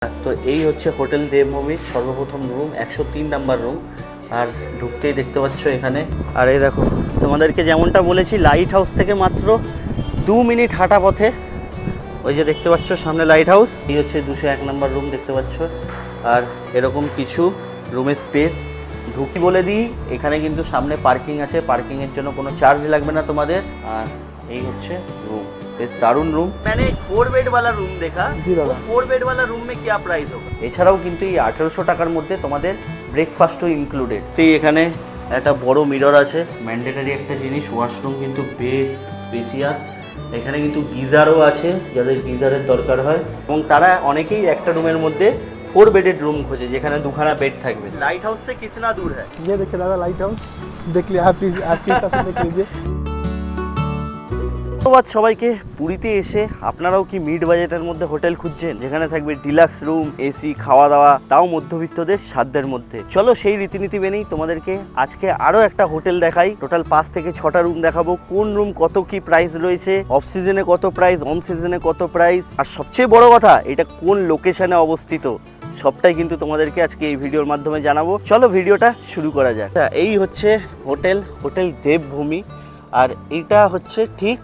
তো এই হচ্ছে হোটেল দেবভূমির সর্বপ্রথম রুম, 103 নাম্বার রুম। আর ঢুকতেই দেখতে পাচ্ছ এখানে, আর এই দেখো তোমাদেরকে যেমনটা বলেছি লাইট হাউস থেকে মাত্র 2 মিনিট হাঁটা পথে ওই যে দেখতে পাচ্ছ সামনে লাইট হাউস। এই হচ্ছে 201 নাম্বার রুম দেখতে পাচ্ছ। আর এরকম কিছু রুমের স্পেস ঢুকি বলে দিই, এখানে কিন্তু সামনে পার্কিং আছে, পার্কিংয়ের জন্য কোনো চার্জ লাগবে না তোমাদের। আর এই হচ্ছে रूम, বেশ দারুণ রুম। मैंने 4 बेड वाला रूम देखा, वो 4 बेड वाला रूम में क्या प्राइस होगा? এছাড়াও কিন্তু এই 1800 টাকার মধ্যে তোমাদের ব্রেকফাস্টও ইনক্লুডেড। তো এখানে একটা বড় মিরর আছে, ম্যান্ডেটরি একটা জিনিস। ওয়াশরুম কিন্তু বেশ স্পেসিয়াস। এখানে কিন্তু গিজারও আছে যাদের গিজারের দরকার হয়, এবং তারা অনেকেই একটা রুমের মধ্যে 4 बेडेड रूम खोजे যেখানে দুখানা বেড থাকবে। लाइट हाउस से कितना दूर है? ये देखिए दादा लाइट हाउस, देख लिया आप आपके हिसाब से देख लीजिए। ধন্যবাদ সবাইকে। পুরীতে এসে আপনারাও কি মিড বাজেটের মধ্যে হোটেল খুঁজছেন যেখানে থাকবে ডিলাক্স রুম, এসি, খাওয়া দাওয়া, তাও মধ্যবিত্তদের সাধ্যের মধ্যে? চলো সেই রীতিনীতি মেনেই তোমাদেরকে আজকে আরও একটা হোটেল দেখাই। টোটাল 5 থেকে 6টা রুম দেখাবো, কোন রুম কত কি প্রাইস রয়েছে, অফ সিজনে কত প্রাইস, অন সিজনে কত প্রাইস, আর সবচেয়ে বড় কথা এটা কোন লোকেশনে অবস্থিত, সবটাই কিন্তু তোমাদেরকে আজকে এই ভিডিওর মাধ্যমে জানাবো। চলো ভিডিওটা শুরু করা যাক। এই হচ্ছে হোটেল দেবভূমি। আর এইটা হচ্ছে ঠিক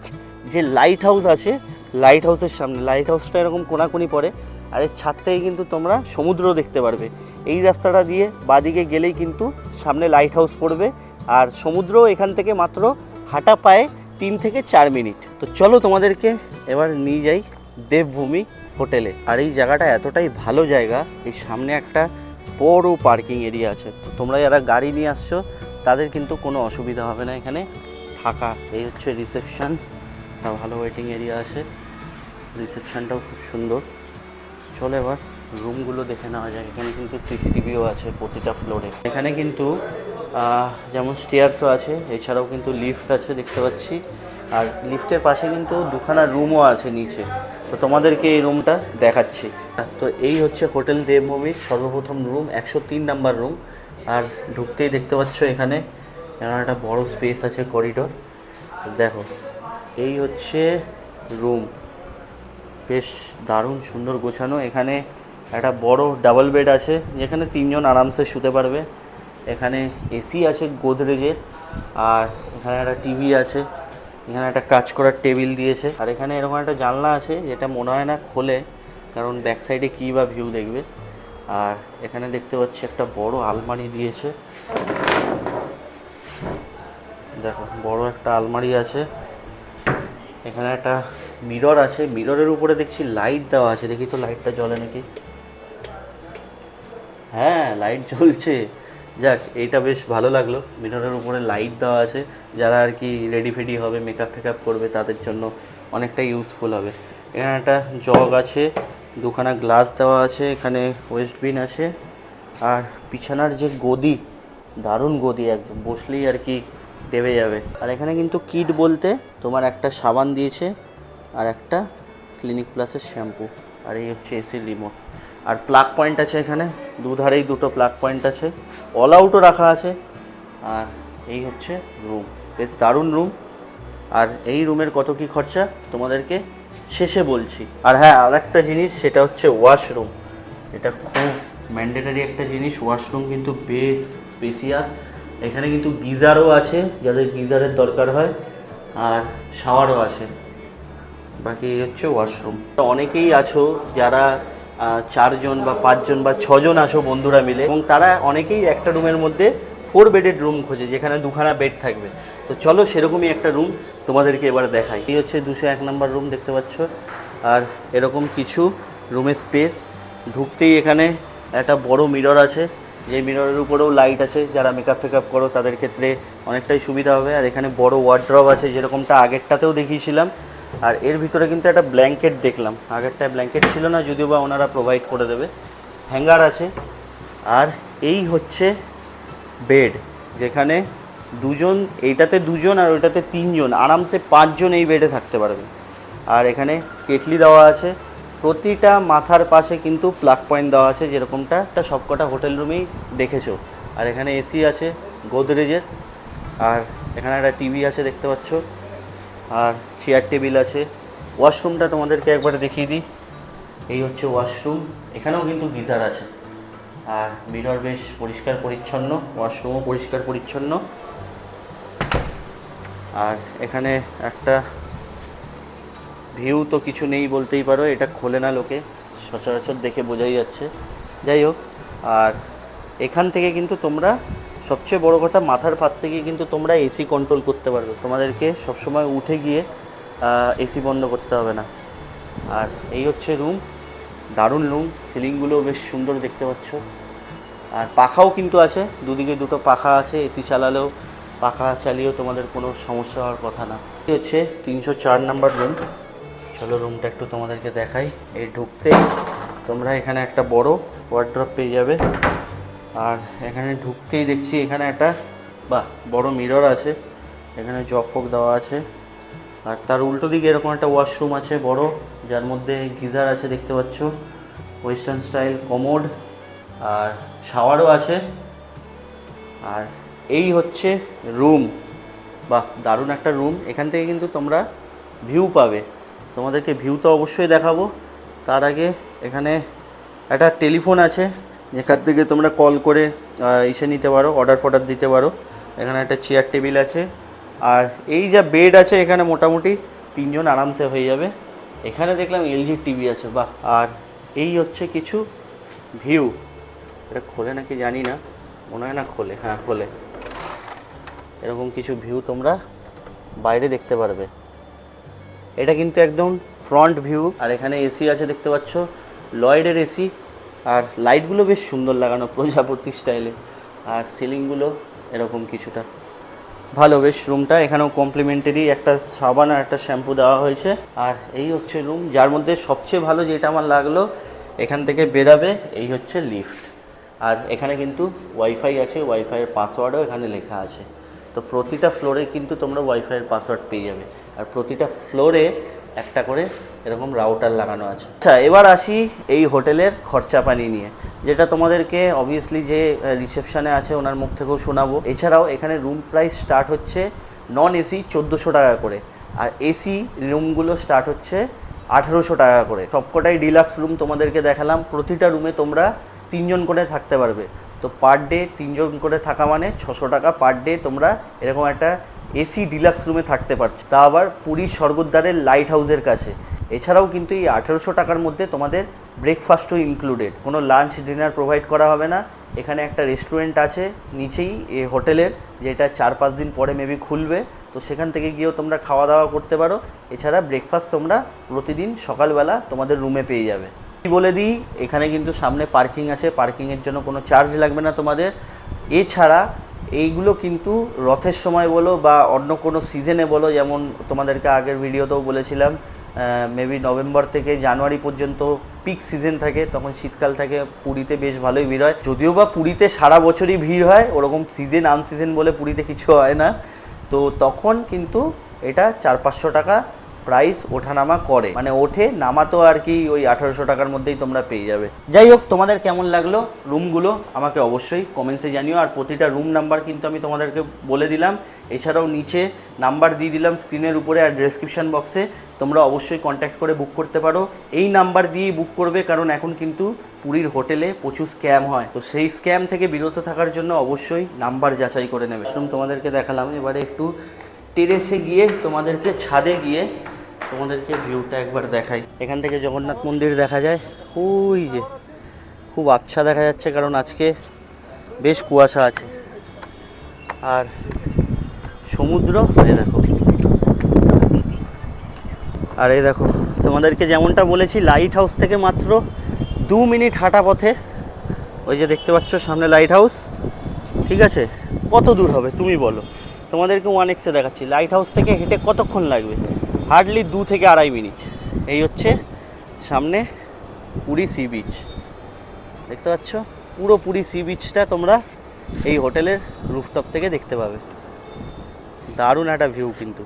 যে লাইট হাউস আছে, লাইট হাউসের সামনে। লাইট হাউসটা এরকম কোনাকুনি পড়ে, আর এর ছাদ থেকে কিন্তু তোমরা সমুদ্র দেখতে পারবে। এই রাস্তাটা দিয়ে বাদিকে গেলেই কিন্তু সামনে লাইট হাউস পড়বে, আর সমুদ্র এখান থেকে মাত্র হাঁটা পায়ে 3 থেকে 4 মিনিট। তো চলো তোমাদেরকে এবার নিয়ে যাই দেবভূমি হোটেলে। আর এই জায়গাটা এতটাই ভালো জায়গা, এই সামনে একটা বড় পার্কিং এরিয়া আছে। তো তোমরা যারা গাড়ি নিয়ে আসছো তাদের কিন্তু কোনো অসুবিধা হবে না এখানে থাকা। এই হচ্ছে রিসেপশন, ভালো ওয়েটিং এরিয়া আছে, রিসেপশনটাও খুব সুন্দর। চলো এবার রুমগুলো দেখে নেওয়া যায়। এখানে কিন্তু সিসিটিভিও আছে প্রতিটা ফ্লোরে। এখানে কিন্তু যেমন স্টেয়ার্সও আছে, এছাড়াও কিন্তু লিফট আছে দেখতে পাচ্ছি। আর লিফটের পাশে কিন্তু দুখানা রুমও আছে নিচে। তো তোমাদেরকে এই রুমটা দেখাচ্ছি। তো এই হচ্ছে হোটেল দেবভূমির সর্বপ্রথম রুম, 103 নাম্বার রুম। আর ঢুকতেই দেখতে পাচ্ছ এখানে একটা বড় স্পেস আছে, করিডোর। দেখো এই হচ্ছে রুম, বেশ দারুণ সুন্দর গোছানো। এখানে একটা বড় ডাবল বেড আছে যেখানে 3 জন আরামসে শুতে পারবে। এখানে এসি আছে গোদরেজের, আর এখানে একটা টিভি আছে, এখানে একটা কাজ করার টেবিল দিয়েছে। আর এখানে এরকম একটা জানলা আছে যেটা মনে হয় না খোলে, কারণ ব্যাক সাইডে কী বা ভিউ দেখবে। আর এখানে দেখতে পাচ্ছি একটা বড় আলমারি দিয়েছে। দেখো বড় একটা আলমারি আছে। এখানে একটা মিরর আছে, মিররের উপরে দেখছি লাইট দেওয়া আছে। দেখি তো লাইটটা জ্বলে নাকি। হ্যাঁ লাইট জ্বলছে। যাক, এইটা বেশ ভালো লাগলো, মিররের উপরে লাইট দেওয়া আছে। যারা আর কি রেডি ফেডি হবে, মেকআপ ফেকআপ করবে, তাদের জন্য অনেকটা ইউজফুল হবে। এখানে একটা জগ আছে, দুখানা গ্লাস দেওয়া আছে, এখানে ওয়েস্টবিন আছে। আর বিছানার যে গদি, দারুণ গদি, একদম বসলেই আর কি দেবে যাবে। আর এখানে কিন্তু কিট বলতে তোমার একটা সাবান দিয়েছে আর একটা ক্লিনিক প্লাসের শ্যাম্পু। আর এই হচ্ছে এসির রিমোট। আর প্লাগ পয়েন্ট আছে এখানে, দুধারেই দুটো প্লাগ পয়েন্ট আছে, অল আউটও রাখা আছে। আর এই হচ্ছে রুম, বেশ দারুণ রুম। আর এই রুমের কত কী খরচা তোমাদেরকে শেষে বলছি। আর হ্যাঁ, আর একটা জিনিস, সেটা হচ্ছে ওয়াশরুম। এটা খুব ম্যান্ডেটরি একটা জিনিস। ওয়াশরুম কিন্তু বেশ স্পেসিয়াস। এখানে কিন্তু গিজারও আছে যাদের গিজারের দরকার হয়, আর শাওয়ারও আছে। বাকি হচ্ছে ওয়াশরুম। তো অনেকেই আছো যারা 4 জন বা 5 জন বা 6 জন আসো বন্ধুরা মিলে, এবং তারা অনেকেই একটা রুমের মধ্যে 4 বেডেড রুম খোঁজে যেখানে দুখানা বেড থাকবে। তো চলো সেরকমই একটা রুম তোমাদেরকে এবার দেখাই। এই হচ্ছে 201 নাম্বার রুম দেখতে পাচ্ছ। আর এরকম কিছু রুমের স্পেস। ঢুকতেই এখানে একটা বড় মিরর আছে, যে মিররের উপরেও লাইট আছে। যারা মেকআপ ফেকআপ করো তাদের ক্ষেত্রে অনেকটাই সুবিধা হবে। আর এখানে বড় ওয়ার্ড্রব আছে, যেরকমটা আগেরটাতেও দেখিয়েছিলাম। আর এর ভিতরে কিন্তু একটা ব্ল্যাঙ্কেট দেখলাম, আগেরটায় ব্ল্যাঙ্কেট ছিল না, যদিও বা ওনারা প্রোভাইড করে দেবে। হ্যাঙ্গার আছে। আর এই হচ্ছে বেড, যেখানে 2 জন, এইটাতে 2 জন আর ওইটাতে 3 জন, আরামসে 5 জন এই বেডে থাকতে পারবে। আর এখানে কেটলি দেওয়া আছে, প্রতিটা মাথার পাশে কিন্তু প্লাগ পয়েন্ট দেওয়া আছে, যেরকমটা সবকটা হোটেল রুমেই দেখেছো। আর এখানে এসি আছে গোদরেজের। আর এখানে একটা টিভি আছে দেখতে পাচ্ছ। আর চেয়ার টেবিল আছে। ওয়াশরুমটা তোমাদেরকে একবার দেখিয়ে দিই। এই হচ্ছে ওয়াশরুম, এখানেও কিন্তু গিজার আছে। আর মিরর বেশ পরিষ্কার পরিচ্ছন্ন, ওয়াশরুমও পরিষ্কার পরিচ্ছন্ন। আর এখানে একটা ভিউ তো কিছু নেই বলতেই পারো, এটা খোলে না লোকে, সচরাচর দেখে বোঝাই যাচ্ছে। যাই হোক, আর এখান থেকে কিন্তু তোমরা সবচেয়ে বড় কথা, মাথার পাশ থেকে কিন্তু তোমরা এসি কন্ট্রোল করতে পারবে, তোমাদেরকে সবসময় উঠে গিয়ে এসি বন্ধ করতে হবে না। আর এই হচ্ছে রুম, দারুণ রুম, সিলিংগুলো বেশ সুন্দর দেখতে পাচ্ছ। আর পাখাও কিন্তু আছে, দুদিকে দুটো পাখা আছে, এসি চালালেও পাখা চালিয়েও তোমাদের কোনো সমস্যা হওয়ার কথা না। এই হচ্ছে 304 নাম্বার রুম। চলো রুমটা একটু তোমাদেরকে দেখাই। এই ঢুকতেই তোমরা এখানে একটা বড় ওয়ার্ড্রপ পেয়ে যাবে। আর এখানে ঢুকতেই দেখছি এখানে একটা বড় মিরর আছে, এখানে জগ ফগ দেওয়া আছে। আর তার উল্টো দিকে এরকম একটা ওয়াশরুম আছে বড়, যার মধ্যে গিজার আছে দেখতে পাচ্ছ, ওয়েস্টার্ন স্টাইল কমোড, আর শাওয়ারও আছে। আর এই হচ্ছে রুম, দারুণ একটা রুম। এখান থেকে কিন্তু তোমরা ভিউ পাবে, তোমাদেরকে ভিউ তো অবশ্যই দেখাবো। তার আগে এখানে একটা টেলিফোন আছে, যেখান থেকে তোমরা কল করে এসে নিতে পারো, অর্ডার ফর্ডার দিতে পারো। এখানে একটা চেয়ার টেবিল আছে। আর এই যা বেড আছে এখানে মোটামুটি 3 জন আরামসে হয়ে যাবে। এখানে দেখলাম এলজির টিভি আছে, আর এই হচ্ছে কিছু ভিউ। এটা খোলে নাকি জানি না, মনে হয় না খোলে, হ্যাঁ খোলে। এরকম কিছু ভিউ তোমরা বাইরে দেখতে পারবে। এটা কিন্তু একদম ফ্রন্ট ভিউ। আর এখানে এসি আছে দেখতে পাচ্ছ, লয়েডের এসি। আর লাইটগুলো বেশ সুন্দর লাগানো প্রজাপতি স্টাইলে। আর সিলিংগুলো এরকম কিছুটা ভালো বেশ রুমটা। এখানেও কমপ্লিমেন্টারি একটা সাবান আর একটা শ্যাম্পু দেওয়া হয়েছে। আর এই হচ্ছে রুম, যার মধ্যে সবচেয়ে ভালো যেটা আমার লাগলো, এখান থেকে বেরাবে এই হচ্ছে লিফট। আর এখানে কিন্তু ওয়াইফাই আছে, ওয়াইফাইয়ের পাসওয়ার্ডও এখানে লেখা আছে। তো প্রতিটা ফ্লোরে কিন্তু তোমরা ওয়াইফাইয়ের পাসওয়ার্ড পেয়ে যাবে। আর প্রতিটা ফ্লোরে একটা করে এরকম রাউটার লাগানো আছে। আচ্ছা, এবার আসি এই হোটেলের খরচা পানি নিয়ে, যেটা তোমাদেরকে অবভিয়াসলি যে রিসেপশানে আছে ওনার মুখ থেকেও শোনাবো। এছাড়াও এখানে রুম প্রাইস স্টার্ট হচ্ছে নন এসি 1400 টাকা করে, আর এসি রুমগুলো স্টার্ট হচ্ছে 1800 টাকা করে। সবকটাই ডিলাক্স রুম তোমাদেরকে দেখালাম। প্রতিটা রুমে তোমরা 3 জন করে থাকতে পারবে। তো পার ডে 3 জন করে থাকা মানে 600 টাকা পার ডে তোমরা এরকম একটা এসি ডিলাক্স রুমে থাকতে পারছো, তা আবার পুরীর স্বর্গদ্বারের লাইট হাউসের কাছে। এছাড়াও কিন্তু এই 1800 টাকার মধ্যে তোমাদের ব্রেকফাস্টও ইনক্লুডেড, কোনো লাঞ্চ ডিনার প্রোভাইড করা হবে না। এখানে একটা রেস্টুরেন্ট আছে নিচেই এই হোটেলের, যেটা 4-5 দিন পরে মেবি খুলবে, তো সেখান থেকে গিয়েও তোমরা খাওয়া দাওয়া করতে পারো। এছাড়া ব্রেকফাস্ট তোমরা প্রতিদিন সকালবেলা তোমাদের রুমে পেয়ে যাবে। বলে দিই, এখানে কিন্তু সামনে পার্কিং আছে, পার্কিংয়ের জন্য কোনো চার্জ লাগবে না তোমাদের। এছাড়া এইগুলো কিন্তু রথের সময় বলো বা অন্য কোনো সিজনে বলো, যেমন তোমাদেরকে আগের ভিডিওতেও বলেছিলাম, মেবি নভেম্বর থেকে জানুয়ারি পর্যন্ত পিক সিজন থাকে, তখন শীতকাল থাকে, পুরীতে বেশ ভালোই ভিড় হয়। যদিও বা পুরীতে সারা বছরই ভিড় হয়, ওরকম সিজন আনসিজন বলে পুরীতে কিছু হয় না। তো তখন কিন্তু এটা 400-500 টাকা প্রাইস ওঠানামা করে, মানে ওঠে নামা তো আর কি ওই 1800 টাকার মধ্যেই তোমরা পেয়ে যাবে। যাই হোক, তোমাদের কেমন লাগলো রুমগুলো আমাকে অবশ্যই কমেন্টসে জানিও। আর প্রতিটা রুম নাম্বার কিন্তু আমি তোমাদেরকে বলে দিলাম, এছাড়াও নিচে নাম্বার দিয়ে দিলাম স্ক্রিনের উপরে আর ডেসক্রিপশন বক্সে। তোমরা অবশ্যই কন্ট্যাক্ট করে বুক করতে পারো। এই নাম্বার দিয়েই বুক করবে, কারণ এখন কিন্তু পুরীর হোটেলে প্রচুর স্ক্যাম হয়, তো সেই স্ক্যাম থেকে বিরত থাকার জন্য অবশ্যই নাম্বার যাচাই করে নেবে। রুম তোমাদেরকে দেখালাম, এবারে একটু টেরেসে গিয়ে তোমাদেরকে ছাদে গিয়ে তোমাদেরকে ভিউটা একবার দেখাই। এখান থেকে জগন্নাথ মন্দির দেখা যায়, ওই যে খুব আচ্ছা দেখা যাচ্ছে, কারণ আজকে বেশ কুয়াশা আছে। আর সমুদ্র এই দেখো, আর এই দেখো তোমাদেরকে যেমনটা বলেছি, লাইট হাউস থেকে মাত্র 2 মিনিট হাঁটা পথে, ওই যে দেখতে পাচ্ছ সামনে লাইট হাউস, ঠিক আছে? কত দূর হবে তুমি বলো? তোমাদেরকে 1x দেখাচ্ছি, লাইট হাউস থেকে হেঁটে কতক্ষণ লাগবে? হার্ডলি 2 থেকে 2.5 মিনিট। এই হচ্ছে সামনে পুরী সি বিচ, দেখতে পাচ্ছ? পুরো পুরী সি বিচটা তোমরা এই হোটেলের রুফটপ থেকে দেখতে পাবে। দারুণ একটা ভিউ কিন্তু।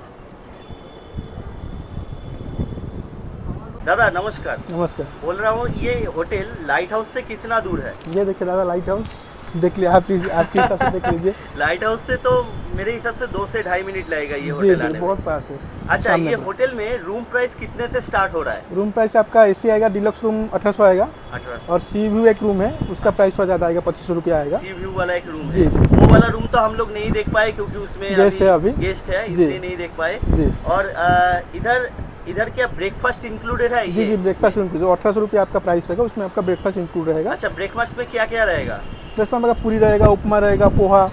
दादा नमस्कार। नमस्कार। बोल रहा हूँ, ये होटल लाइट हाउस से कितना दूर है? ये देखिए दादा, लाइट हाउस देख लीजिए आपके हिसाब से देख लीजिए। लाइट हाउस से तो मेरे हिसाब से 2 से ढाई मिनट लगेगा ये जी होटल जी आने में। बहुत पास है। अच्छा, सामने ये पर। होटल में रूम प्राइस कितने से स्टार्ट हो रहा है? रूम प्राइस आपका एसी आएगा, डिलक्स रूम 1800 आएगा 1800। और सी व्यू एक रूम है, उसका प्राइस थोड़ा ज़्यादा आएगा, 2500 रुपया आएगा। सी व्यू वाला एक रूम जी, है। जी। वो वाला रूम तो हम लोग नहीं देख पाए क्योंकि उसमें गेस्ट है अभी। गेस्ट है, जी। इसलिए नहीं देख पाए। जी और इधर क्या ब्रेकफास्ट इंक्लूडेड है? जी ये जी ब्रेकफास्ट इंक्लूड, जो 1800 रुपया आपका प्राइस रहेगा उसमें आपका ब्रेकफास्ट इंक्लूड रहेगा। अच्छा, ब्रेकफास्ट में क्या क्या रहेगा? ब्रेकफास्ट में आपका पूरी रहेगा, उपमा रहेगा, पोहा,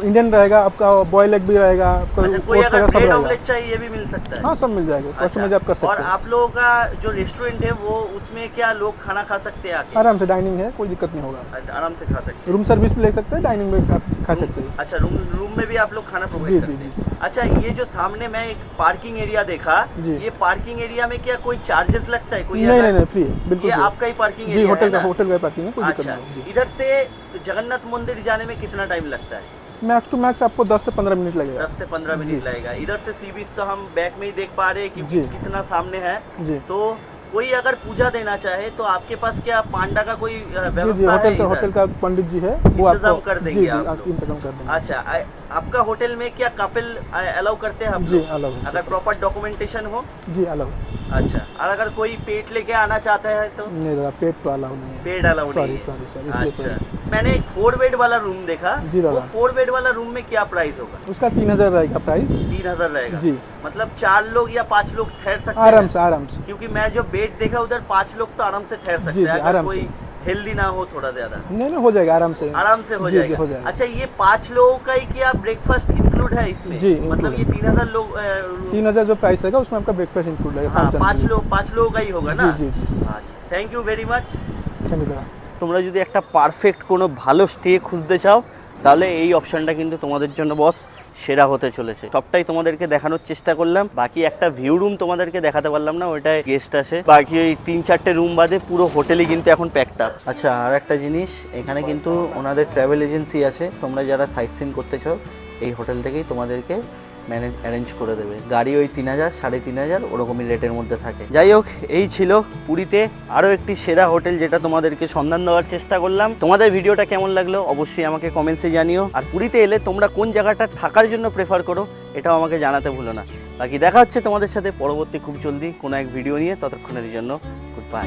इंडियन रहेगा, आपका बॉयल एग भी रहेगा, आपका अच्छा, कोई ओट्स अगर वगैरह सब ब्रेड रहेगा। ऑमलेट चाहिए ये भी मिल सकता है? हाँ सब मिल जाएगा, कस्टमाइज आप कर और सकते हैं। आप लोगों का जो रेस्टोरेंट है वो उसमें क्या लोग खाना खा सकते हैं आके? आराम से डाइनिंग है, कोई दिक्कत नहीं होगा। अच्छा, आराम से खा सकते हैं। रूम सर्विस भी ले सकते हैं, डाइनिंग में आप खा सकते हैं। अच्छा, रूम में भी आप लोग खाना जी, प्रोवाइड जी, करते हैं? अच्छा, ये जो सामने मैं एक पार्किंग एरिया देखा, जी। ये पार्किंग एरिया में क्या कोई चार्जेस लगता है? कोई नहीं अगर- नहीं फ्री है, बिल्कुल ये free है। आपका ही पार्किंग जी एरिया होटल है का ना? होटल का पार्किंग है, कोई दिक्कत अच्छा, नहीं है। जी इधर से जगन्नाथ मंदिर जाने में कितना टाइम लगता है? मैक्स टू मैक्स आपको 10 से 15 मिनट लगेगा। 10 से 15 जी। मिनट लगेगा। इधर से सी बीच तो हम बैक में ही देख पा रहे हैं कि जी। कितना सामने है। जी तो कोई अगर पूजा देना चाहे तो आपके पास क्या पांडा का कोई जी जी व्यवस्था है इधर? होटल का पंडित जी है, वो इंतजाम आपको कर देंगे जी आप जी लोग। इंतजाम कर देंगे। अच्छा, आपका होटल में क्या कपल अलाउ करते हैं आप जी लोग? अलाउ है। अगर प्रॉपर डॉक्यूमेंटेशन हो? जी अलाउ। अच्छा, और अगर कोई पेट लेके आना चाहता है तो? नहीं दादा पेट तो अलाउ नहीं है। पेट अलाउ सॉरी नहीं है। सॉरी सॉरी इसलिए अच्छा, मैंने एक 4 बेड वाला रूम देखा। जी दादा। वो 4 बेड वाला रूम में क्या प्राइस होगा? उसका 3000 रहेगा प्राइस। 3000 रहेगा? जी। मतलब 4 लोग या 5 लोग ठहर सकते आराम हैं? से आराम से। क्योंकि मैं जो बेड देखा उधर 5 लोग तो आराम से ठहर सकते जी, हैं, अगर आराम कोई से। हेल्दी ना हो थोड़ा ज्यादा। नहीं हो जाएगा आराम से। आराम से हो जी, जी, जाएगा। हो जाएगा। अच्छा, ये 5 लोगों का ही क्या ब्रेकफास्ट इंक्लूड है इसमें? जी, मतलब include ये है। 3000 लोग 3000 जो प्राइस रहेगा उसमें आपका ब्रेकफास्ट इंक्लूड रहेगा। हाँ, 5 पाँच लोगों का ही होगा ना? जी, जी, जी। अच्छा, थैंक यू वेरी मच। धन्यवाद। তোমরা যদি একটা পারফেক্ট কোনো ভালো স্টে খুঁজতে চাও তাহলে এই অপশনটা কিন্তু তোমাদের জন্য বস সেরা হতে চলেছে। সবটাই তোমাদেরকে দেখানোর চেষ্টা করলাম, বাকি একটা ভিউ রুম তোমাদেরকে দেখাতে পারলাম না, ওইটায় গেস্ট আসে। বাকি ওই 3-4টে রুম বাদে পুরো হোটেলই কিন্তু এখন প্যাকড আপ। আচ্ছা, আর একটা জিনিস, এখানে কিন্তু ওনাদের ট্রাভেল এজেন্সি আছে, তোমরা যারা সাইট সিন করতে চাও এই হোটেল থেকেই তোমাদেরকে অ্যারেঞ্জ করে দেবে। গাড়ি ওই 3000 3500 ওরকমই রেটের মধ্যে থাকে। যাই হোক, এই ছিল পুরীতে আরও একটি সেরা হোটেল যেটা তোমাদেরকে সন্ধান দেওয়ার চেষ্টা করলাম। তোমাদের ভিডিওটা কেমন লাগলো অবশ্যই আমাকে কমেন্টসে জানিও। আর পুরীতে এলে তোমরা কোন জায়গাটা থাকার জন্য প্রেফার করো এটাও আমাকে জানাতে ভুলো না। বাকি দেখা হচ্ছে তোমাদের সাথে পরবর্তী খুব জলদি কোনো এক ভিডিও নিয়ে। ততক্ষণের জন্য গুড বাই।